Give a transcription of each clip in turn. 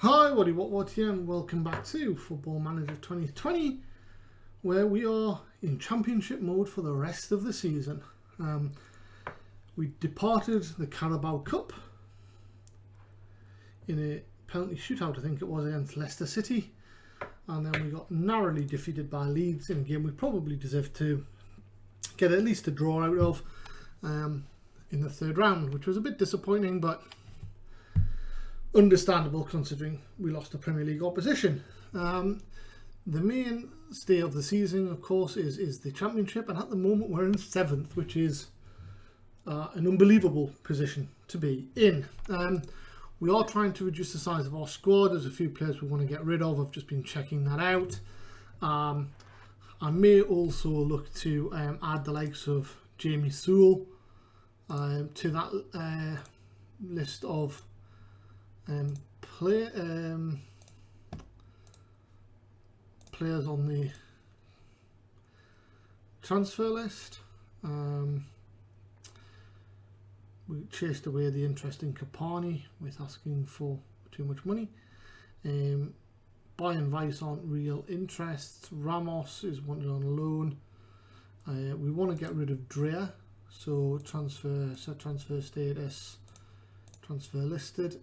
Hi, what here, and welcome back to Football Manager 2020, where we are in championship mode for the rest of the season. We departed the Carabao Cup in a penalty shootout, I think it was, against Leicester City, and then we got narrowly defeated by Leeds in a game we probably deserved to get at least a draw out of in the third round, which was a bit disappointing, but understandable considering we lost the Premier League opposition. The mainstay of the season, of course, is the Championship, and at the moment we're in 7th, which is an unbelievable position to be in. We are trying to reduce the size of our squad. There's a few players we want to get rid of. I've just been checking that out. I may also look to add the likes of Jamie Sewell to that list of players on the transfer list. We chased away the interest in Capanni with asking for too much money. Buy and Vice aren't real interests. Ramos is wanted on loan. We want to get rid of Dreher, so set transfer status, transfer listed.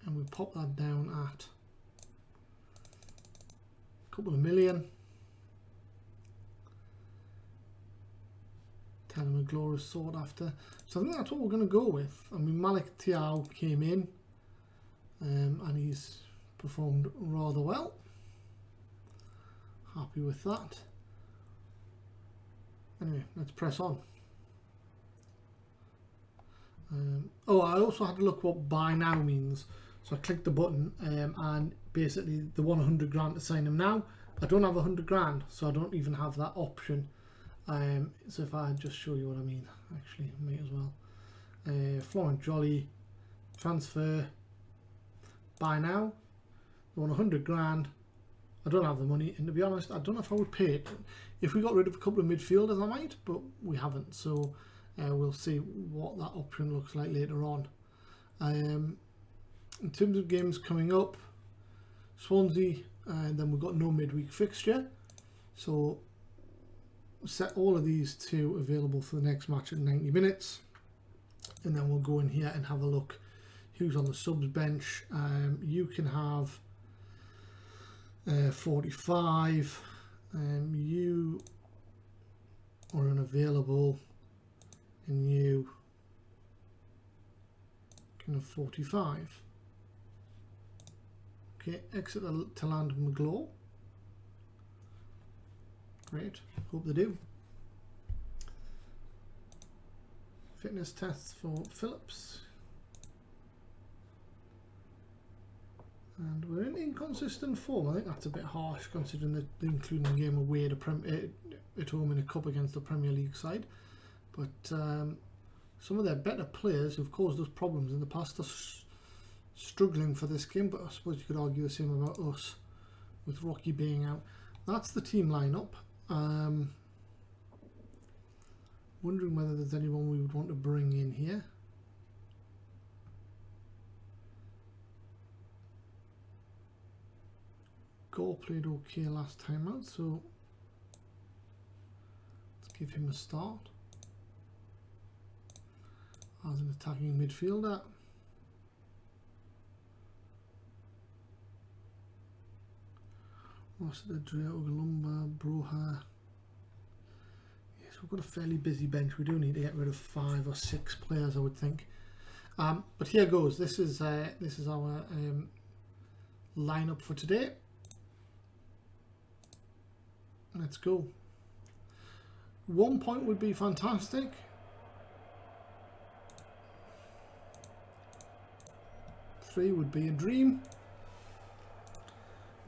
And we pop that down at a couple of million. Taylor McCalmont is sought after. So I think that's what we're going to go with. I mean, Malik Thiaw came in and he's performed rather well. Happy with that. Anyway, let's press on. I also had to look what buy now means. So I clicked the button and basically the 100 grand to sign him now. I don't have 100 grand, so I don't even have that option. So if I just show you what I mean, actually, I may as well. Florent Jolly, transfer, buy now. I want 100 grand. I don't have the money, and to be honest, I don't know if I would pay it. If we got rid of a couple of midfielders, I might, but we haven't. So we'll see what that option looks like later on. In terms of games coming up, Swansea, and then we've got no midweek fixture. So set all of these two available for the next match at 90 minutes. And then we'll go in here and have a look who's on the subs bench. You can have 45. You are unavailable. And you can have 45. Okay, exit to land McCalmont. Great, hope they do. Fitness tests for Phillips. And we're in inconsistent form. I think that's a bit harsh considering that they're including the game away at home in a cup against the Premier League side. But some of their better players who've caused us problems in the past are struggling for this game, but I suppose you could argue the same about us with Rocky being out. That's the team lineup. Wondering whether there's anyone we would want to bring in here. Gore played okay last time out, so let's give him a start as an attacking midfielder. Rossiter, Dreher, Ugalumba, Broha. Yes, we've got a fairly busy bench. We do need to get rid of 5 or 6 players, I would think. But here goes. This is our lineup for today. Let's go. 1 point would be fantastic. Three would be a dream.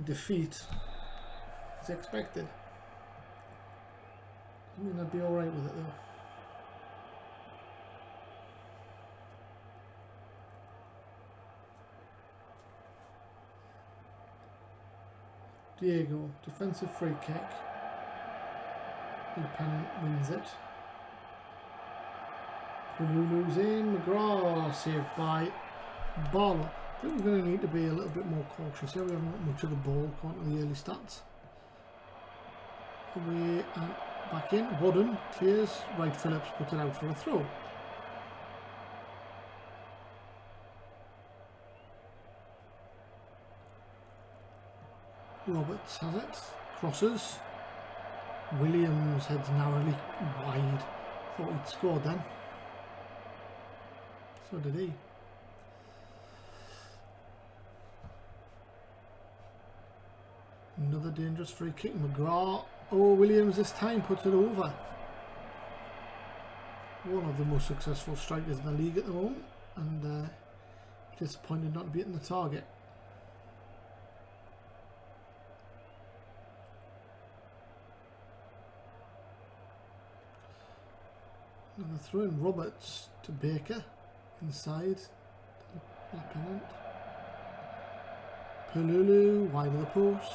Defeat is expected. I mean, I'd be alright with it though. Diego, defensive free kick. Independent wins it. Lulu's in. McGraw saved by Barlow. I think we're going to need to be a little bit more cautious here. We haven't got much of the ball according to the early stats. Away and back in. Wadham clears. Wright Phillips puts it out for a throw. Roberts has it. Crosses. Williams heads narrowly wide. Thought he'd scored then. So did he. Another dangerous free kick. McGrath. Oh, Williams this time puts it over. One of the most successful strikers in the league at the moment, and disappointed not to be hitting the target. Another throw in. Roberts to Baker inside. Pennant. Pelulu wide of the post.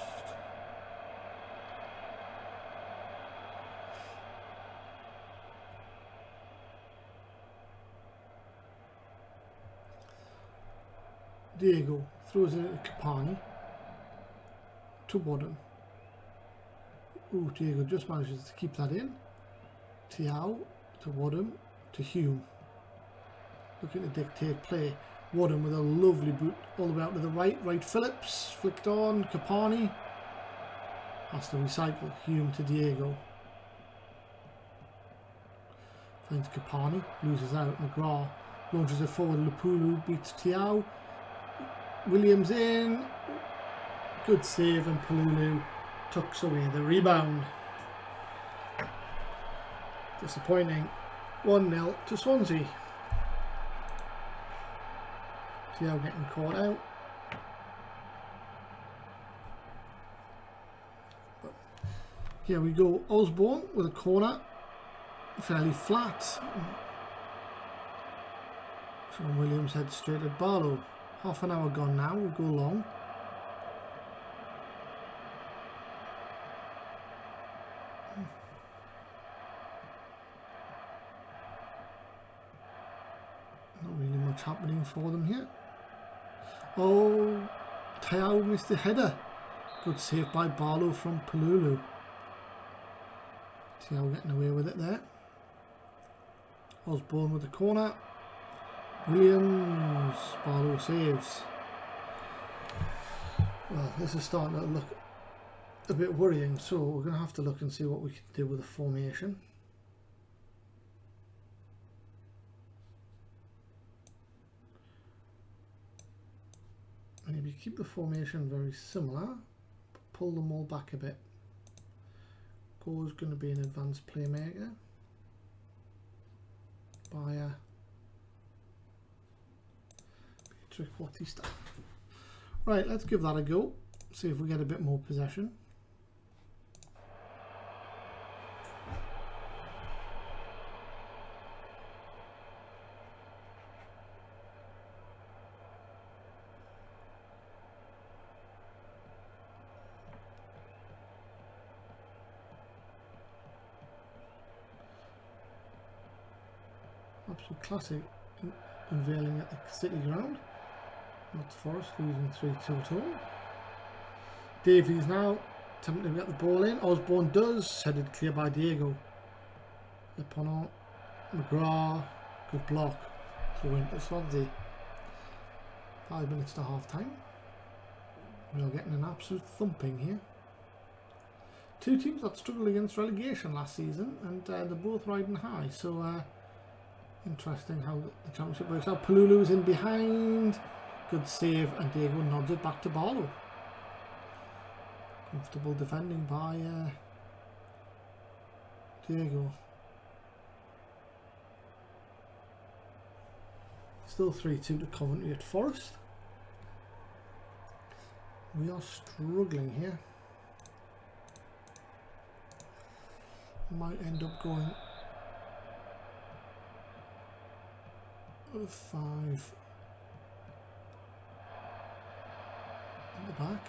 Diego throws it into Capanni to Wadham. Ooh, Diego just manages to keep that in. Tiao to Wadham to Hume. Looking to dictate play. Wadham with a lovely boot all the way out to the right. Wright Phillips flicked on. Capanni has to recycle. Hume to Diego. Finds Capanni, loses out. McGrath launches it forward. Lupulu beats Tiao. Williams in. Good save, and Pelulu tucks away the rebound. Disappointing. 1-0 to Swansea. Tiao getting caught out. But here we go. Osborne with a corner. Fairly flat. Sean Williams heads straight at Barlow. Half an hour gone now, we go long. Not really much happening for them here. Oh, Tiao missed the header. Good save by Barlow from Pelulu. Tiao getting away with it there. Osborne with the corner. Williams, Barlow saves. Well, this is starting to look a bit worrying, so we're going to have to look and see what we can do with the formation. Maybe keep the formation very similar, but pull them all back a bit. Go's going to be an advanced playmaker. Bayer. Right, let's give that a go. See if we get a bit more possession. Absolute classic unveiling at the City ground. Not Forest losing 3-2 at all. Davies now attempting to get the ball in. Osborne does, headed clear by Diego. Leponant, McGrath, good block. Throw into Swansea. 5 minutes to half time. We are getting an absolute thumping here. Two teams that struggled against relegation last season, and they're both riding high. So interesting how the championship works out. Pelulu's in behind. Good save, and Diego nods it back to Barlow. Comfortable defending by Diego. Still 3-2 to Coventry at Forest. We are struggling here. Might end up going with 5 at the back.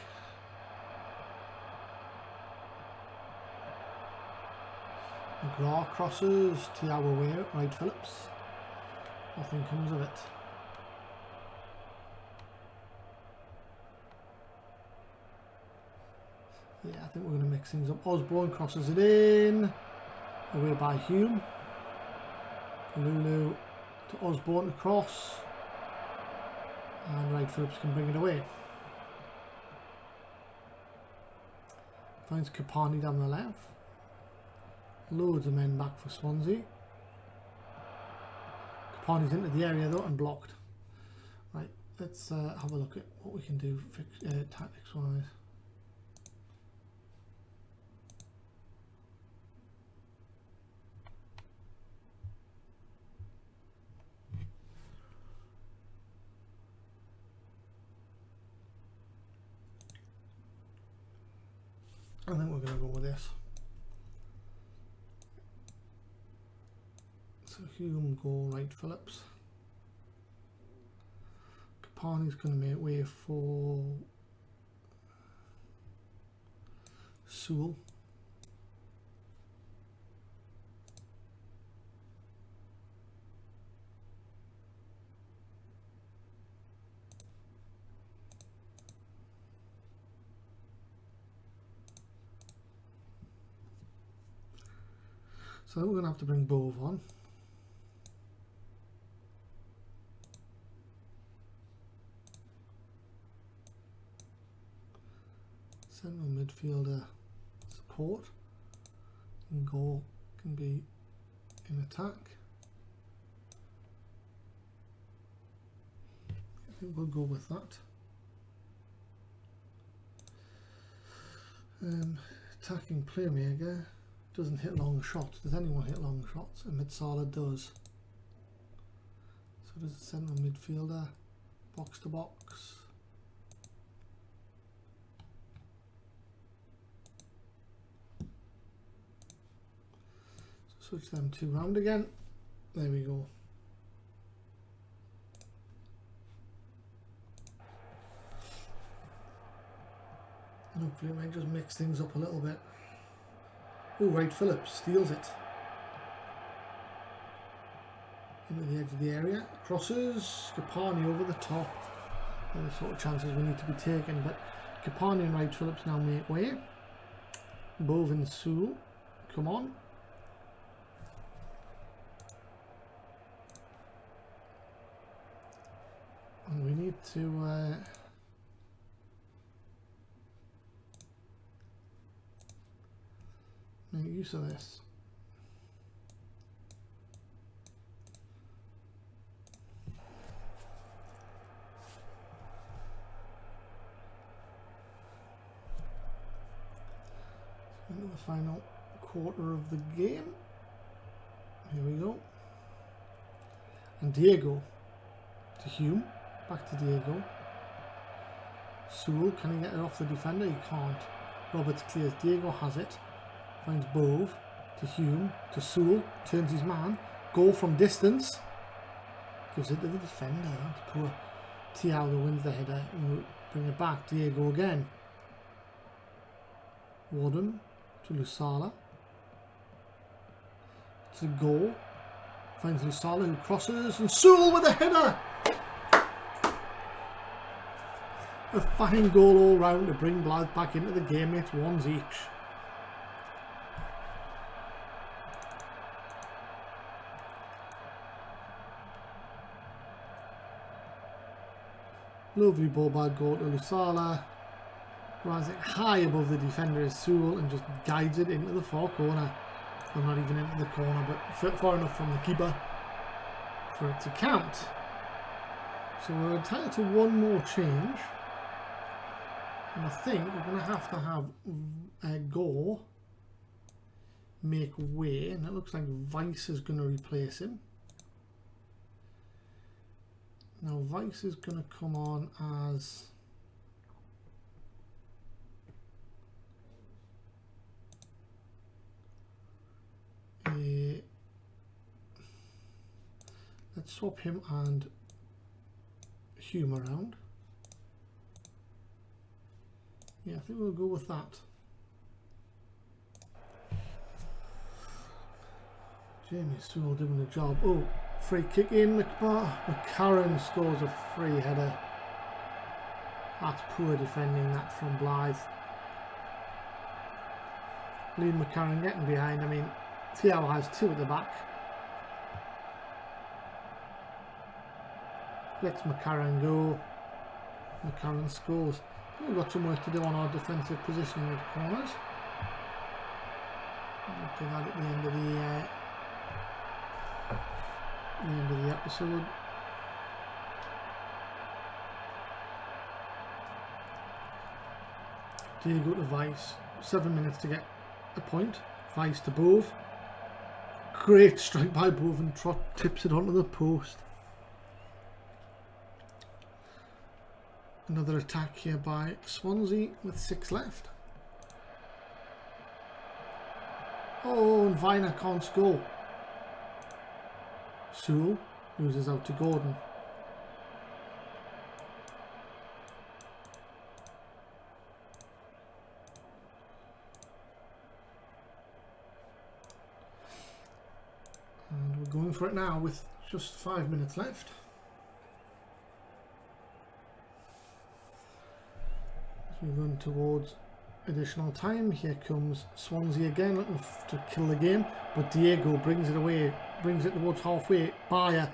McGrath crosses, Tiao away, Wright Phillips. Nothing comes of it. Yeah, I think we're going to mix things up. Osborne crosses it in. Away by Hume. Lulu to Osborne to cross. And Wright Phillips can bring it away. Finds Capanni down the left. Loads of men back for Swansea. Capanni's into the area though and blocked. Right, let's have a look at what we can do tactics wise. I think we're going to go with this. So Hume goal, Wright Phillips. Capanni's going to make way for Sewell. So we're going to have to bring Bove on. Central midfielder support. And goal can be in attack. I think we'll go with that. Attacking playmaker. Doesn't hit long shots. Does anyone hit long shots? And Mazraoui does. So does the central midfielder. Box to box. So switch them two round again. There we go. Hopefully it might just mix things up a little bit. Oh, Wright Phillips steals it. Into the edge of the area. Crosses. Capanni over the top. All the sort of chances we need to be taken. But Capanni and Wright Phillips now make way. Bove and Sewell. Come on. And we need to... make use of this. Into the final quarter of the game. Here we go. And Diego to Hume. Back to Diego. Sewell, can he get it off the defender? He can't. Roberts clears. Diego has it. Finds Bove to Hume to Sewell, turns his man, goal from distance, gives it to the defender. Poor Thiago wins the header and we'll bring it back. Diego again. Wadham to Lusala to goal, finds Lusala who crosses and Sewell with a header. A fine goal all round to bring Blyth back into the game. It's ones each. Lovely ball by goal to Lusala. Rising high above the defender is Sewell and just guides it into the far corner. Well, not even into the corner, but far enough from the keeper for it to count. So we're entitled to one more change. And I think we're going to have a goal make way. And it looks like Vice is going to replace him. Now Vice is going to come on as a, let's swap him and Hume around. Yeah, I think we'll go with that. Jamie Sewell doing the job. Oh, free kick in. McCarron scores a free header. That's poor defending that from Blyth. Lee McCarron getting behind. I mean, Thiago has two at the back. Lets McCarron go. McCarron scores. We've got some work to do on our defensive positioning with corners. We'll do that at the end of the episode. Diego to Vice. 7 minutes to get a point. Vice to Bove. Great strike by Bove, and Trot tips it onto the post. Another attack here by Swansea with 6 left. Oh, and Viner can't score. Sewell loses out to Gordon. And we're going for it now with just 5 minutes left. As we run towards additional time, here comes Swansea again looking to kill the game, but Diego brings it away, brings it towards halfway. Bayer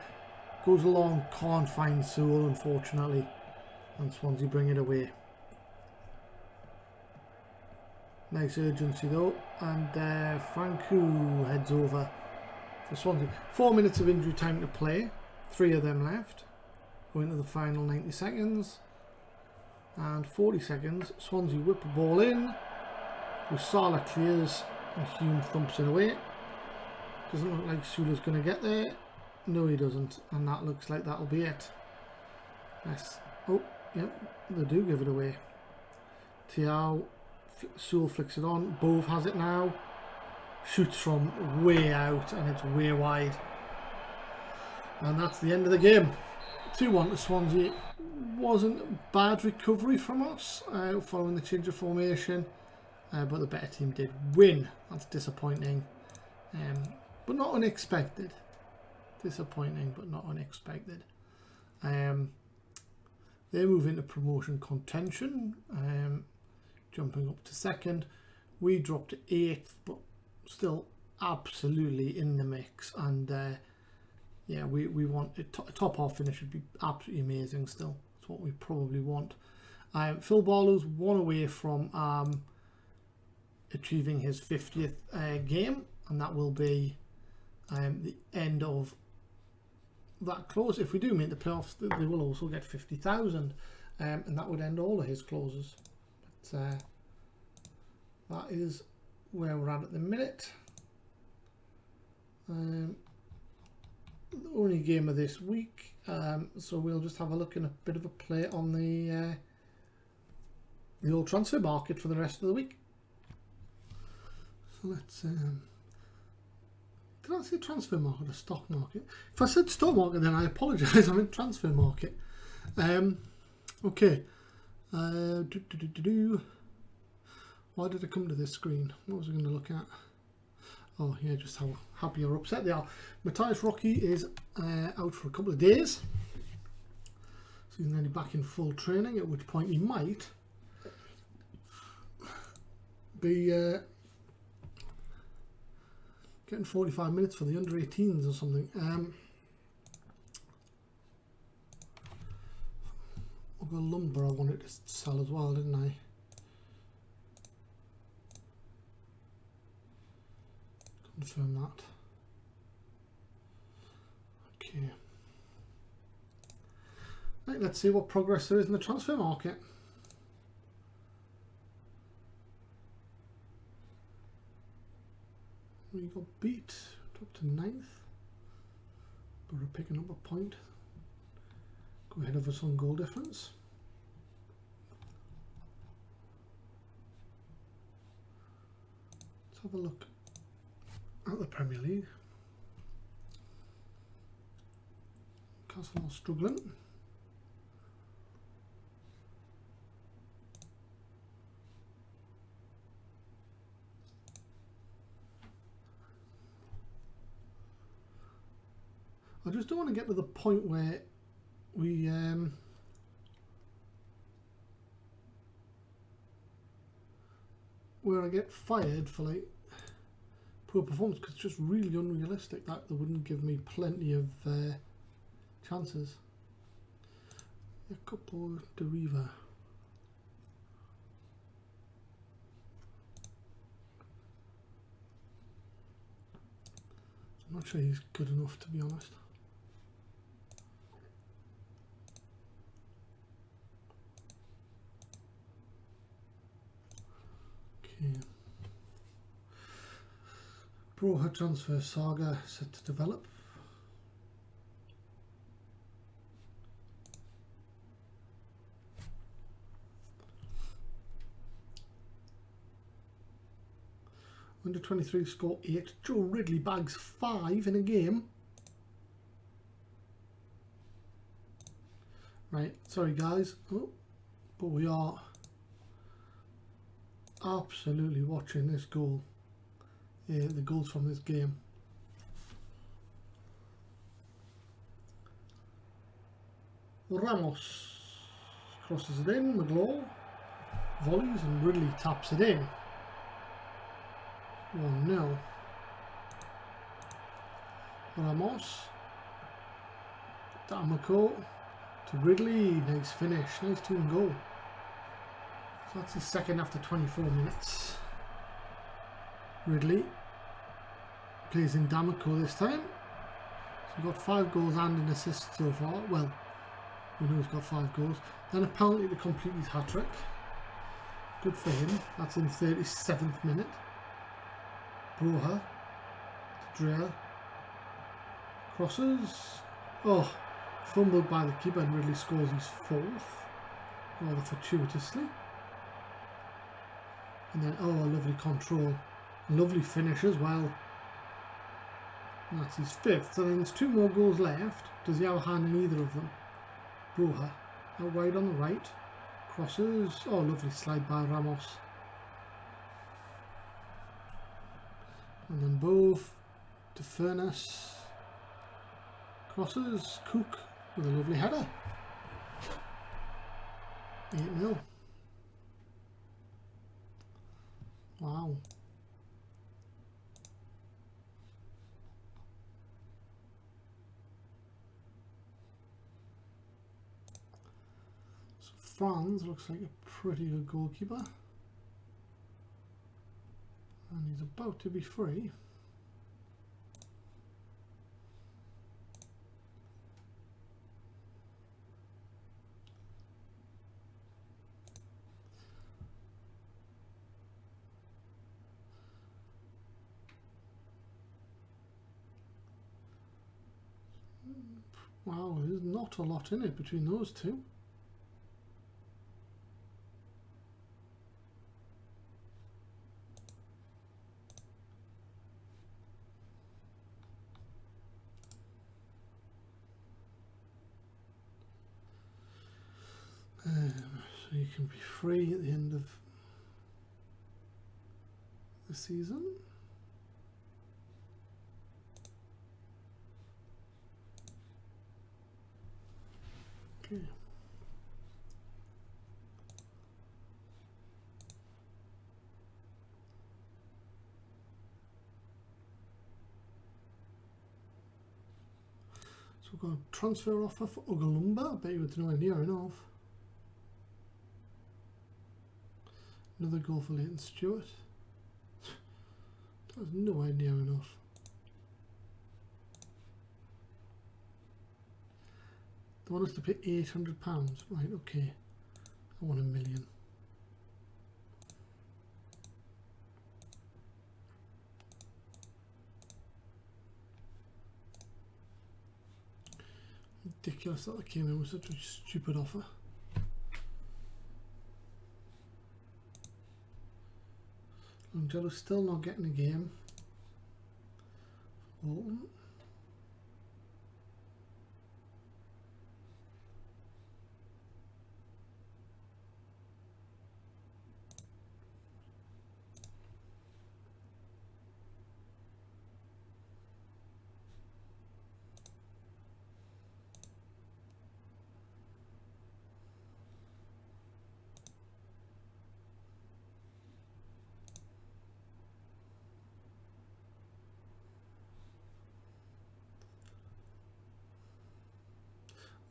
goes along, can't find Sewell unfortunately, and Swansea bring it away. Nice urgency though, and Francu heads over for Swansea. 4 minutes of injury time to play, 3 of them left, going to the final 90 seconds. And 40 seconds, Swansea whip the ball in. Usala clears and Hume thumps it away. Doesn't look like Sula's going to get there. No, he doesn't. And that looks like that'll be it. Yes. Oh, yep, they do give it away. Thiago, Sewell flicks it on. Bove has it now. Shoots from way out and it's way wide. And that's the end of the game. 2-1 to Swansea. Wasn't a bad recovery from us following the change of formation, but the better team did win. That's disappointing, but not unexpected. Disappointing, but not unexpected. They move into promotion contention, jumping up to 2nd. We dropped to 8th, but still absolutely in the mix. And yeah, we want a top half finish would be absolutely amazing still. That's what we probably want. Phil Barlow's 1 away from achieving his 50th game, and that will be the end of that clause. If we do make the playoffs, they will also get 50,000, and that would end all of his clauses. But that is where we're at the minute. The only game of this week, so we'll just have a look in a bit of a play on the old transfer market for the rest of the week. So let's did I say transfer market or stock market? If I said stock market, then I apologise. I meant transfer market. Okay. Why did I come to this screen? What was I going to look at? Oh yeah, just how happy or upset they are. Matthias Rocky is out for a couple of days, so he's nearly back in full training, at which point he might be getting 45 minutes for the under 18s or something. I've got lumber I wanted to sell as well, didn't I? Confirm that. Okay. Right, let's see what progress there is in the transfer market. We got beat, up to 9th. But we're picking up a point. Go ahead of us on goal difference. Let's have a look at the Premier League. Castle are struggling. I just don't want to get to the point where we where I get fired for like poor performance because it's just really unrealistic that they wouldn't give me plenty of chances. Jacopo de Riva. I'm not sure he's good enough, to be honest. Okay. Broha transfer saga set to develop. Under 23 score 8. Joe Ridley bags 5 in a game. Right, sorry guys, but we are absolutely watching this goal. The goals from this game. Ramos crosses it in, McCalmont volleys and Ridley taps it in. 1-0. Ramos, D'Amico to Ridley, nice finish, nice team goal. So that's his second after 24 minutes. Ridley plays in D'Amico this time. So he's got 5 goals and an assist so far. Well, we know he's got 5 goals. Then a penalty to complete his hat-trick. Good for him. That's in 37th minute. Broha to Dreher. Crosses. Oh, fumbled by the keeper and Ridley scores his 4th. Rather fortuitously. And then, oh, a lovely control. Lovely finish as well. And that's his 5th. So then there's 2 more goals left. Does he have a hand in either of them? Broha out wide on the right. Crosses. Oh, lovely slide by Ramos. And then both to Furness. Crosses. Cook with a lovely header. 8-0. Wow. So Franz looks like a pretty good goalkeeper. And he's about to be free. Wow, there's not a lot in it between those two. So you can be free at the end of the season. Okay. So we've got a transfer offer for Ugalumba. I bet you it's nowhere near enough. Another goal for Leighton Stewart. That's nowhere near enough. They want us to pay £800. Right, okay. I want £1 million. Ridiculous that they came in with such a stupid offer. Longelo's still not getting a game. Bolton.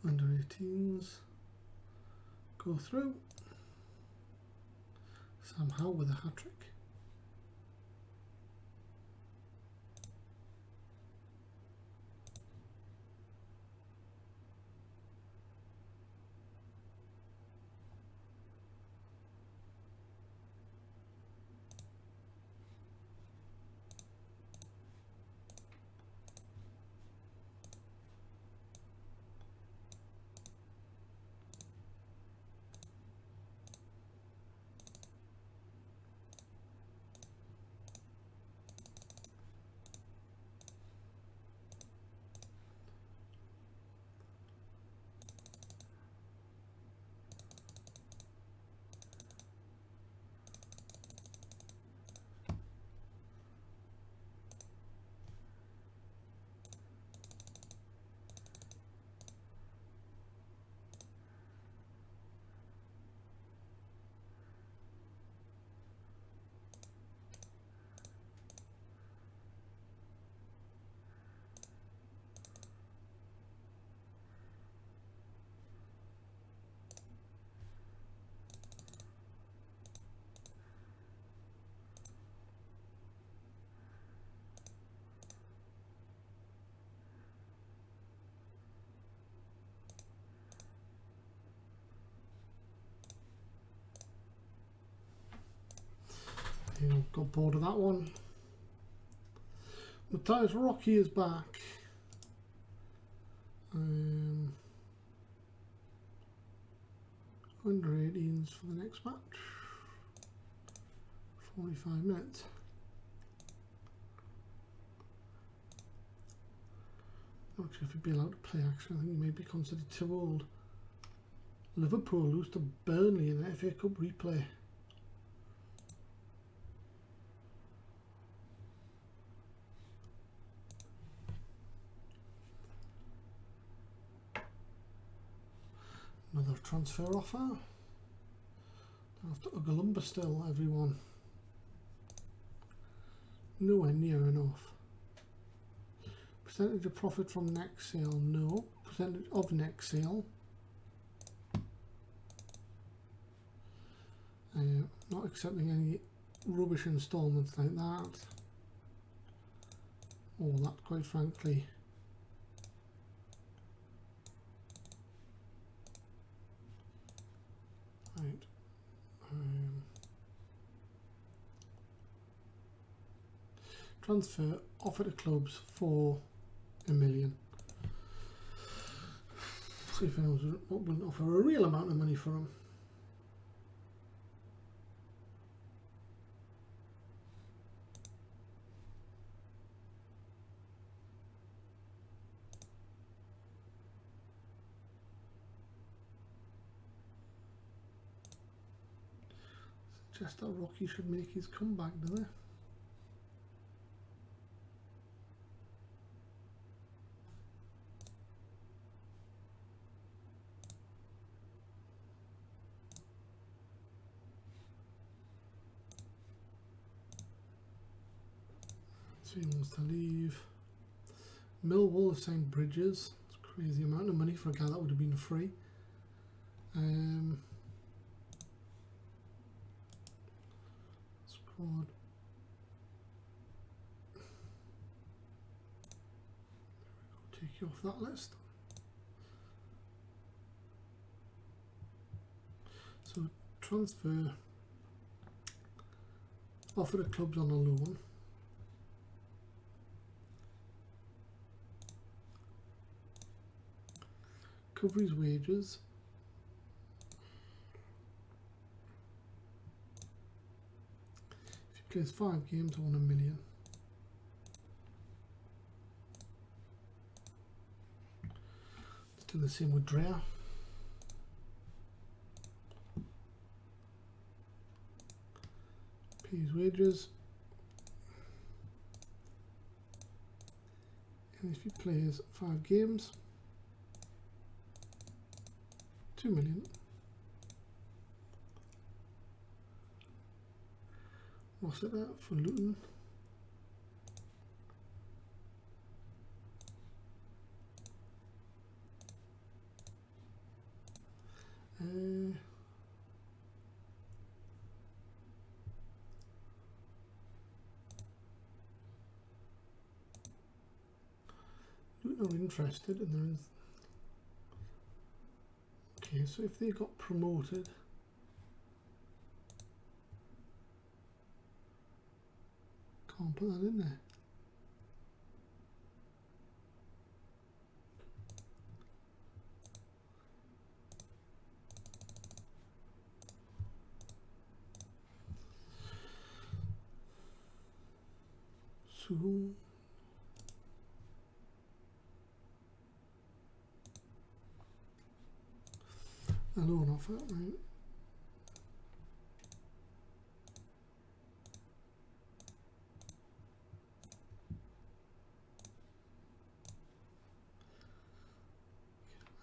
Under 18s go through. Somehow with a hat-trick. Got bored of that one. Matthias Rocky is back. Under 18s for the next match. 45 minutes. Not sure if he'd be allowed to play actually. I think he may be considered too old. Liverpool lose to Burnley in the FA Cup replay. Another transfer offer. After Ugalumba still, everyone. Nowhere near enough. Percentage of profit from next sale, no. Percentage of next sale. Not accepting any rubbish installments like that. Or that, quite frankly. Right. Transfer offer to clubs for $1 million. See if anyone wouldn't offer a real amount of money for them. Suggest that Rocky should make his comeback, do they? So he wants to leave. Millwall have signed Bridges. It's a crazy amount of money for a guy that would have been free. Squad. Take you off that list. So transfer offer the clubs on a loan. Cover his wages. If he plays 5 games, I want $1 million. Let's do the same with Drea. Pay his wages. And if he plays 5 games, $2 million. What's it at for Luton? are interested, and there is. Okay, so if they got promoted, can't put that in there. So a loan offer, right?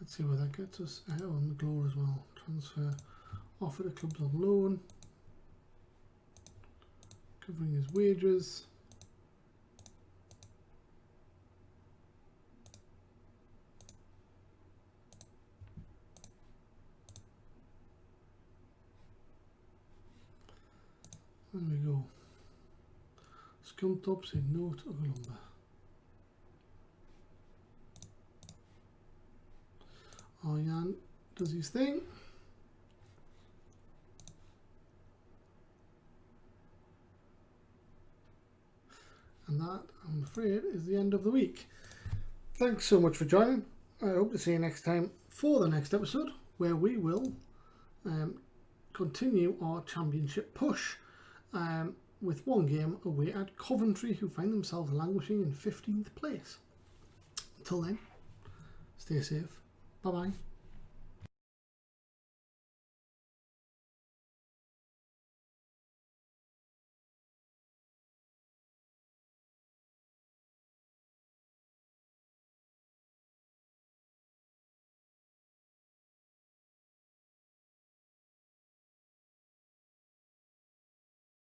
Let's see where that gets us. On the Glow as well. Transfer offer to clubs on loan, covering his wages. There we go. Scum said no to Oglumba. Arjan does his thing. And that, I'm afraid, is the end of the week. Thanks so much for joining. I hope to see you next time for the next episode, where we will continue our championship push with one game away at Coventry, who find themselves languishing in 15th place. Until then, stay safe. Bye bye.